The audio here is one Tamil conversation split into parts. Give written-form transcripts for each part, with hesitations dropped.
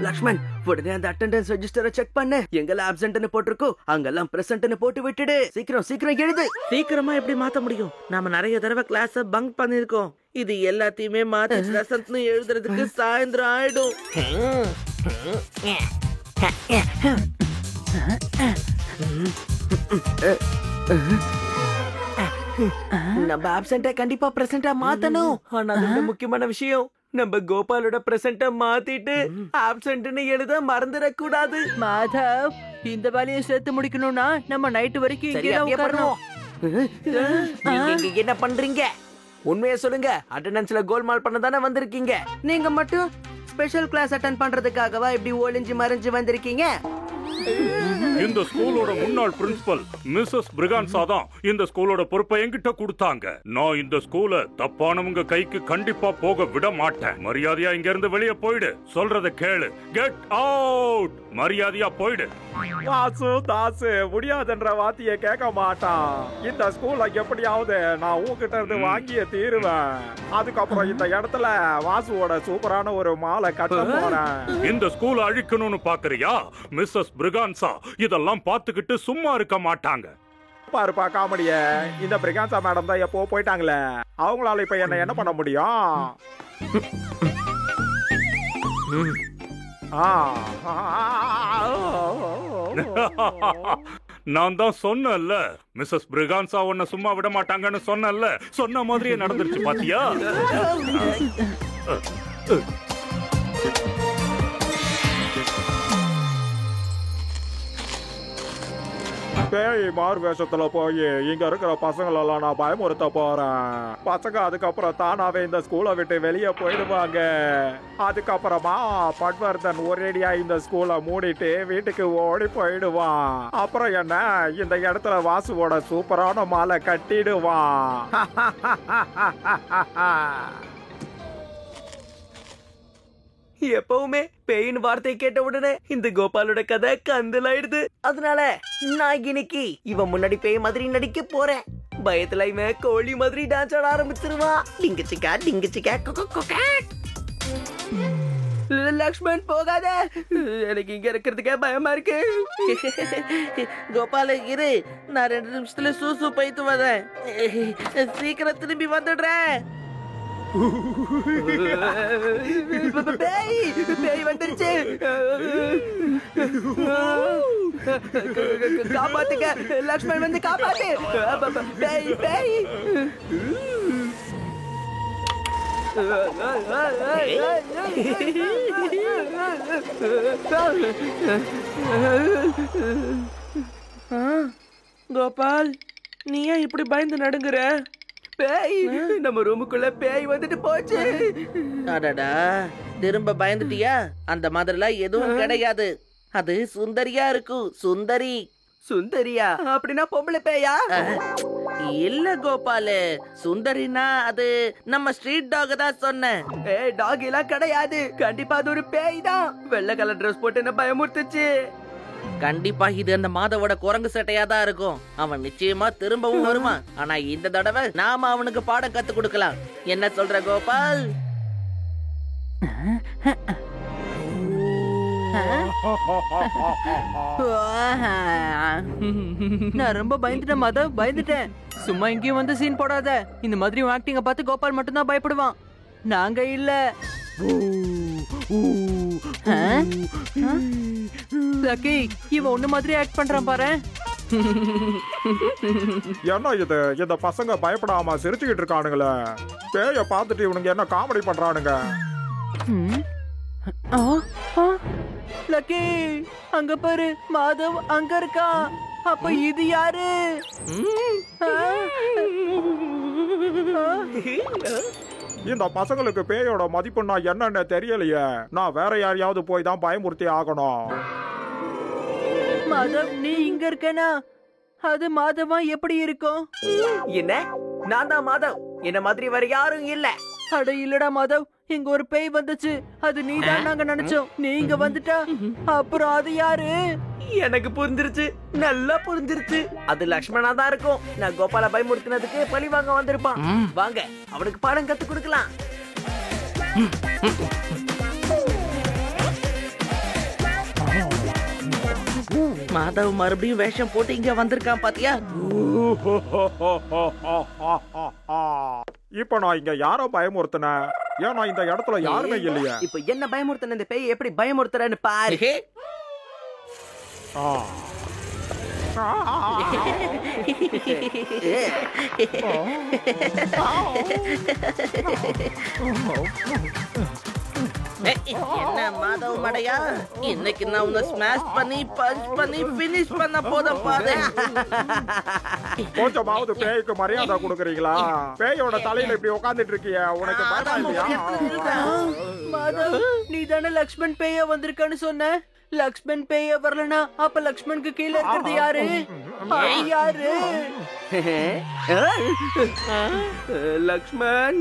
லக்ஷ்மண், உடனே அந்த அட்டெண்டன்ஸ் ரெஜிஸ்டரை செக் பண்ணு. எங்கெல்லாம் ஆப்சென்ட்னு போட்டிருக்கோ அங்கெல்லாம் பிரசன்ட்னு போட்டு விட்டுடு. சீக்கிரம் சீக்கிரம் எழுது. சீக்கிரமா எப்படி மாத்த முடியும்? நாம நிறைய தடவை கிளாஸ பங்க் பண்ணிருக்கோம். இது எல்லாத்தையுமே மாத்தி பிரசன்ட்னு எழுதுறதுக்கு சாயந்தரம் ஆயிடும். நம்ம ஆப்சென்ட்டை கண்டிப்பா பிரசன்டா மாத்தணும். ஆனா அது முக்கியமான விஷயம், நம்ம கோபாலோட பிரசன்ட மாத்திட்டு ஆப்சென்ட்னு எழுத மறந்துடக்கூடாது. மாதவ், இந்த வேலையை சேர்த்து முடிக்கணும்னா நம்ம நைட்டு வரைக்கும் இங்கே தான் உட்காரணும். நீங்க இங்க என்ன பண்றீங்க? உண்மையை சொல்லுங்க. அட்டெண்டன்ஸ்ல கோல்மால் பண்ண தானே வந்திருக்கீங்க. நீங்க மட்டும் ஸ்பெஷல் கிளாஸ் அட்டெண்ட் பண்றதுக்காகவா இப்படி ஒளிஞ்சு மறைஞ்சு வந்திருக்கீங்க? இந்த ஸ்கூலோட முன்னாள் பிரின்சிபல் மிஸ்ஸஸ் பிரிகான்சா தான் இந்த ஸ்கூலோட பொறுப்பை என்கிட்ட கொடுத்தாங்க. நான் இந்த ஸ்கூல தப்பானவங்க கைக்கு கண்டிப்பா போக விட மாட்டேன். மரியாதையா இங்க இருந்து வெளியே போயிடு. சொல்றத கேளு. Get out. மரியாதையா போயிடு. வாசு தாசு முடியாதுன்ற வார்த்தையை கேட்க மாட்டான். இந்த ஸ்கூல்ல எப்படியாவது நான் உங்ககிட்ட இருந்து வாங்கிய தீருவேன். அதுக்கப்புறம் இந்த இடத்துல வாசுவோட சூப்பரான ஒரு மாலை கட்ட போறேன். இந்த ஸ்கூலை அழிக்கணும்னு பாக்குறியா? மிஸ்ஸஸ் பிரிகான்சா இதெல்லாம் பார்த்துக்கிட்டு சும்மா இருக்க மாட்டாங்க. பாருப்பா காமெடிய. இந்த பிரிகான்சா மேடம் தான் எப்போ போயிட்டாங்களே, அவங்களால இப்ப என்ன பண்ண முடியும்? நான் தான் சொன்னேன்ல, மிஸ்ஸஸ் பிரிகான்சா உன்னை சும்மா விட மாட்டாங்கன்னு சொன்னேன்ல. சொன்ன மாதிரியே நடந்துருச்சு பாத்தியா? பேய் மாறு வேஷத்துல போய் இங்க இருக்கிற பசங்களெல்லாம் நான் பயமுறுத்த போறேன். பசங்க அதுக்கப்புறம் தானாவே இந்த ஸ்கூலை விட்டு வெளியே போயிடுவாங்க. அதுக்கப்புறமா பட்வர்தன் ஒரேடியா இந்த ஸ்கூலை மூடிட்டு வீட்டுக்கு ஓடி போயிடுவான். அப்புறம் என்ன, இந்த இடத்துல வாசுவோட சூப்பரான மாலை கட்டிடுவான். எப்பவுமே பேயின் வார்த்தை கேட்ட உடனே இந்த கோபாலோட கதை கந்தலாயிடுது. அதனால நான் இன்னைக்கு இவன் முன்னாடி பேய் மாதிரி நடிக்க போறேன். பயத்துல இவன் கோழி மாதிரி டான்ஸ் ஆட ஆரம்பிச்சிருவான். டிங்கிச்சிக்கா டிங்கிச்சிக்கா கொக்கா. லக்ஷ்மண் போகாத, எனக்கு இங்க இருக்கிறதுக்கே பயமா இருக்கு. கோபால இரு, நான் 2 நிமிஷத்துல சூசு போயிட்டு வரேன். சீக்கிரம் திரும்பி வந்துடுறேன். பேய் வந்துருச்சு. காப்பாத்துக்க லக்ஷ்மண், வந்து காப்பாத்து. பேய் பேய். கோபால், நீ ஏன் இப்படி பயந்து நடுங்குற? பேய் நம்ம ரூமுக்குள்ள பேய் வந்துட்டு போச்சு. அடடா, திரும்ப பயந்துட்டியா? அந்த மாதிரிலாம் எதுவும் கிடையாது. அது சுந்தரியா இருக்கும். சுந்தரி. சுந்தரியா? அப்படின்னா பொம்பளை பேயா? இல்ல கோபாலு, சுந்தரினா அது நம்ம ஸ்ட்ரீட் டாக் தான் சொன்னேன். டாக் எல்லாம் கிடையாது. கண்டிப்பா அது ஒரு பேய் தான். வெள்ளை கலர் ட்ரெஸ் போட்டு என்ன பயமுறுத்துச்சு. கண்டிப்பா இது அந்த மாதவோட குரங்கு சட்டையா தான் இருக்கும். அவன் நிச்சயமா திரும்பவும் வருவான். ஆனா இந்த தடவை நாம அவனுக்கு பாடம் கத்து கொடுக்கலாம். என்ன சொல்ற கோபால்? நான் ரொம்ப பயந்துட்டேன் மாதவ், பயந்துட்டேன். சும்மா இங்கேயும் வந்து சீன் போடாத. இந்த மாதிரி ஆக்டிங்க பார்த்து கோபால் மட்டும் தான் பயப்படுவான், நாங்க இல்ல. லக்கி, இவன் ஒண்ணு மாதிரி ஆக்ட் பண்றான் பாரு. என்ன இது, இந்த பசங்க பயப்படாம சிரிச்சுக்கிட்டு இருக்கானுங்களே. பேய பார்த்துட்டு இவனுங்க என்ன காமெடி பண்றானுங்க. லக்கி, அங்க பாரு, மாதவ் அங்க இருக்கா. அப்ப இது யாரு? இந்த பசங்களுக்கு பேயோட மதிப்புன்னா என்னன்னு தெரியலையே. நான் வேற யாரையாவது போய் தான் பயமுறுத்தி ஆகணும். மாதவ், நீ இங்க இருக்கனா? அது மாதவா எப்படி இருக்கும்? என்ன? நான் தான் மாதவ். என்ன மாதிரி வேற யாரும் இல்ல. அட இல்லடா மாதவ், இங்க ஒரு பேய் வந்துச்சு. அது நீதான் நாங்க நினைச்சோம். நீ இங்க வந்துட்டா அப்புறம் அது யாரு? எனக்கு புரிஞ்சிருச்சு, நல்லா புரிஞ்சிருச்சு. அது லக்ஷ்மணா தான் இருக்கும். நான் கோபால பயமுறுத்தினதுக்கு பழி வாங்க வந்திருப்பான். வாங்க அவனுக்கு பாடம் கத்து கொடுக்கலாம். மாதவ் மறுபடியும் வேஷம் போட்டு இங்க வந்திருக்கான் பாத்தியா? இப்ப நான் இங்க யாரோ பயமுறுத்தினேன்? ஏன்னா இந்த இடத்துல யாருமே இல்லையே. இப்ப என்ன பயமுறுத்தின இந்த பேய் எப்படி பயமுறுத்துறன்னு பாரு. ஹே, ஆ. என்ன மாதவ் மடையா, இன்னைக்கு நான் உன்னை ஸ்மாஷ் பண்ணி பஞ்ச் பண்ணி பினிஷ் பண்ண போதும் பாரு. கொஞ்சமாவது பேய்க்கு மரியாதை கொடுக்குறீங்களா? பேயோட தலையில இப்படி உட்கார்ந்துட்டு இருக்கிய, உனக்கு பயமா இல்லையா? மாதவ், நீ தானே லக்ஷ்மண் பேய வந்திருக்கான்னு சொன்ன. லக்ஷ்மண் பேய வரலனா அப்ப லக்ஷ்மணுக்கு கீழே இருக்கிறது யாரு? அது யாரு? லக்ஷ்மண்,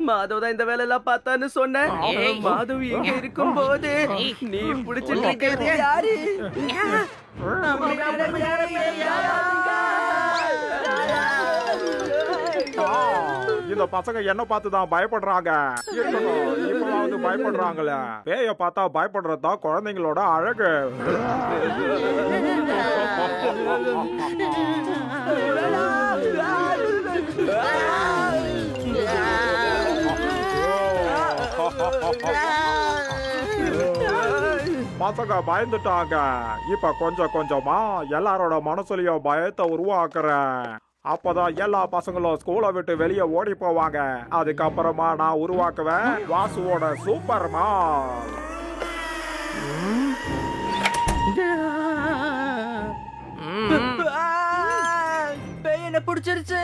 மாதவ் தான் இந்த வேலை எல்லாம் பார்த்தான்னு சொன்ன. மாதவ் எங்க இருக்கும் போது நீ பிடிச்சிட்டு இருக்கிறது யாரு? இந்த பசங்க என்ன பார்த்துதான் பயப்படுறாங்க. இப்பவாவது பயப்படுறாங்களே. பேய பார்த்தா பயப்படுறதுதான் குழந்தைங்களோட அழகு. பசங்க பயந்துட்டாங்க. இப்ப கொஞ்சம் கொஞ்சமா எல்லாரோட மனசுலயும் பயத்தை உருவாக்குறேன். அப்பதான் எல்லா பசங்களும் ஸ்கூலை விட்டு வெளியே ஓடி போவாங்க. அதுக்கப்புறமா நான் உருவாக்குவேன் வாசுவோட சூப்பர் மால். பேய் என்ன பிடிச்சிருச்சு.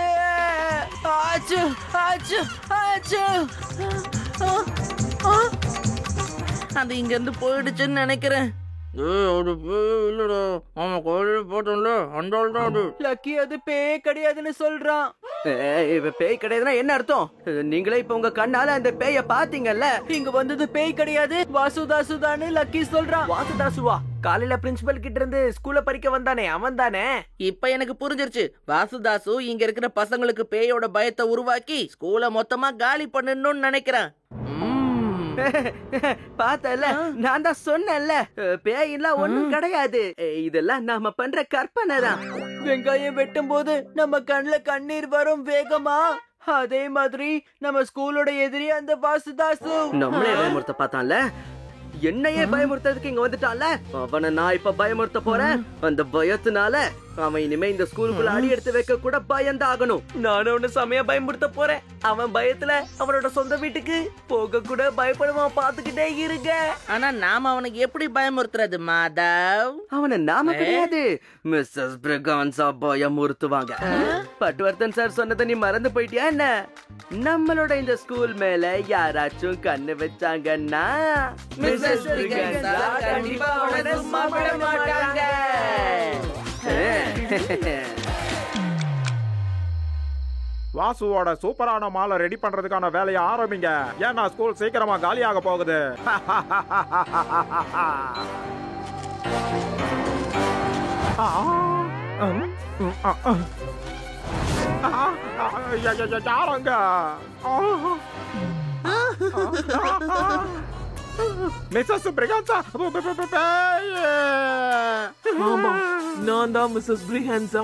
ஆச்சு ஆச்சு ஆச்சு. அது இங்க இருந்து போயிடுச்சுன்னு நினைக்கிறேன். லக்கி அது பேய் கிடையாதுன்னு சொல்றான். இப்ப பேய் கிடையாதுன்னா என்ன அர்த்தம்? நீங்களே இப்ப உங்க கண்ணால அந்த பேய பாத்தீங்கல்ல. இங்க வந்தது பேய் கிடையாது, வாசுதாசுதான்னு லக்கி சொல்றான். வாசுதாசுவா? காலையில பிரின்சிபல் கிட்ட இருந்து ஸ்கூல்ல படிக்க வந்தானே அவன் தானே? இப்ப எனக்கு புரிஞ்சிருச்சு. வாசுதாசு இங்க இருக்கிற பசங்களுக்கு பேயோட பயத்தை உருவாக்கி ஸ்கூலை மொத்தமா காலி பண்ணணும்னு நினைக்கிறேன். பார்த்தல, நான் தான் சொன்னேன்ல, பேயெல்லாம் ஒண்ணும் கிடையாது. இதெல்லாம் நாம பண்ற கற்பனை தான். வெங்காயம் வெட்டும் போது நம்ம கண்ணுல கண்ணீர் வரும் வேகமா, அதே மாதிரி நம்ம ஸ்கூலோட எதிரி அந்த வாசுதாசு. நம்மளே பயமுறுத்த பார்த்தான்ல, என்னையே பயமுறுத்ததுக்கு இங்க வந்துட்டான்ல. அவனை நான் இப்ப பயமுறுத்த போறேன். அந்த பயத்தினால அவன் இனிமே இந்த ஸ்கூலுக்குள்ள அடி எடுத்து வைக்க கூட பயந்தாகணும். நானும் அவனை செமையா பயமுறுத்த போறேன். அவன் பயத்துல அவனோட சொந்த வீட்டுக்கு போக கூட பயப்படுவான். பாத்துக்கிட்டே இருங்க. ஆனா நாம அவனுக்கு எப்படி பயமுறுத்துறது மாதவ்? அவனை நாம கிடையாது, மிஸ்ஸஸ் பிரிகான்சா பயமுறுத்துவாங்க. பட்வர்தன் சார் சொன்னதை நீ மறந்து போயிட்டியா என்ன? நம்மளோட இந்த ஸ்கூல் மேல யாராச்சும் கண்ணு வச்சாங்கன்னா மிஸ்ஸஸ் பிரிகான்சா கண்டிப்பா அவனை சும்மா விட மாட்டாங்க. வாசுவோட சூப்பரான மாலை ரெடி பண்றதுக்கான வேலையை ஆரம்பிங்க. ஏன்னா ஸ்கூல் சீக்கிரமா காலியாக போகுது. யாரங்க? மிஸ்ஸஸ் பிரிகான்சா. ஆமா, நான் தான் மிஸ்ஸஸ் பிரிகான்சா,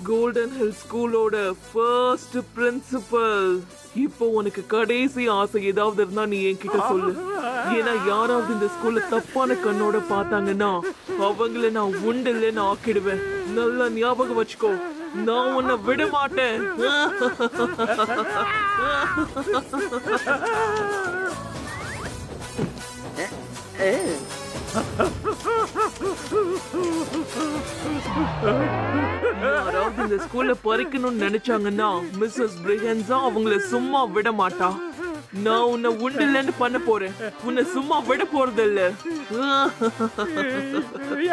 கோல்டன் ஹில் ஸ்கூலோட ஃபர்ஸ்ட் பிரின்சிபல். இப்போ உனக்கு கடைசி ஆசை ஏதாவது இருந்தா நீ என்கிட்ட சொல்லு. ஏன்னா யாராவது இந்த ஸ்கூல்ல தப்பான கண்ணோட பார்த்தாங்கன்னா அவங்கள நான் உண்டில்லைன்னு ஆக்கிடுவேன். நல்லா ஞாபகம் வச்சுக்கோ, நான் உன்னை விட மாட்டேன். யாராவது இந்த ஸ்கூல்ல பறிக்கணும்னு நினைச்சாங்கன்னா மிஸ்ஸஸ் பிரிகான்சா அவங்கள சும்மா விட மாட்டா. நான் உன்னை உண்டில்லன்னு பண்ண போறேன். உன்னை சும்மா விட போறது இல்ல.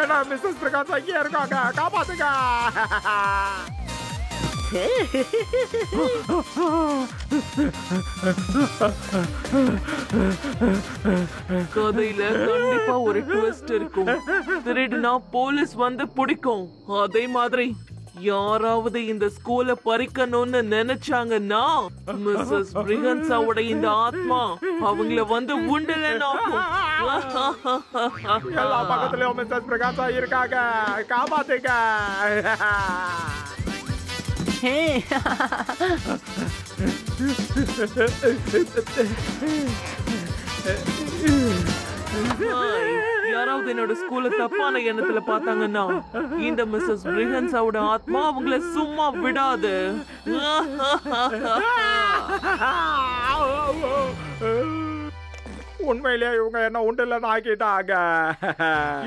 ஏன்னா மிஸ்ஸஸ் பிரிகான்சா இங்கே இருக்காங்க, காப்பாத்துங்க. கதையில கண்டிப்பா ஒரு ட்விஸ்ட் இருக்கும். திருடுனா போலீஸ் வந்து பிடிக்கும். அதே மாதிரி யாராவது இந்த ஸ்கூலை பறிக்கணும்னு நினைச்சாங்கன்னா மிஸ்ஸஸ் பிரிகன்ஸாவோட இந்த ஆத்மா அவங்கள வந்து உண்டலனாக்கும். எல்லா பக்கத்துலயும் மிஸ்ஸஸ் பிரகாஷா இருக்காங்க, காப்பாத்துங்க. ஹே யாராவது என்னோட ஸ்கூல்ல தப்பான எண்ணத்துல பார்த்தாங்கன்னா இந்த மிஸ்ஸஸ் பிரிகன்ஸாவோட ஆத்மா அவங்கள சும்மா விடாது. உண்மையிலேயே இவங்க என்ன உண்டு இல்லைன்னு ஆக்கிட்டாங்க.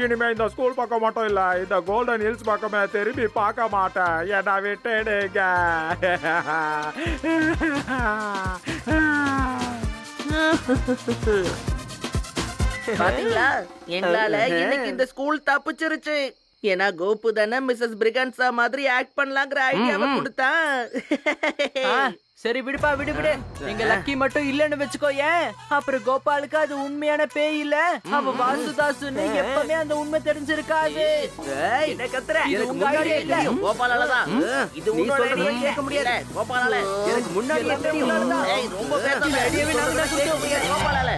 இனிமே இந்த ஸ்கூல் பக்கம் மட்டும் இல்ல, இந்த கோல்டன் ஹில்ஸ் பக்கமே திரும்பி பார்க்க மாட்டேன். என்ன விட்டுடுங்க. பாத்தீங்களா, எங்களால இன்னைக்கு இந்த ஸ்கூல் தப்பிச்சிருச்சு. ஏன்னா கோபு தானே மிஸ்ஸஸ் பிரிகன்ஸா மாதிரி ஆக்ட் பண்ணலாங்கிற ஐடியாவை கொடுத்தான். சரி விடுப்பா, விடு விடு. எங்க லக்கி மட்டும் இல்லன்னு வச்சுக்கோ. ஏன் அப்புறம் கோபாலுக்கு அது உண்மையான பேய் இல்ல, அவன் வாசுதாசுன்னு எப்பவுமே அந்த உண்மை தெரிஞ்சிருக்காது. என்ன கத்துற? இது எனக்கு உங்க முன்னாடியே idea இல்ல. தெரியும். கோபாலாலதான். இது நீ உன்னோட சொல்றதை idea கேட்க முடியாது. இல்ல, கோபாலால. எனக்கு முன்னாடியே தெரியும். ஏய், ரொம்ப பேசாத. ஐடியாவே நான் தான் கேட்க முடியாது கோபாலால.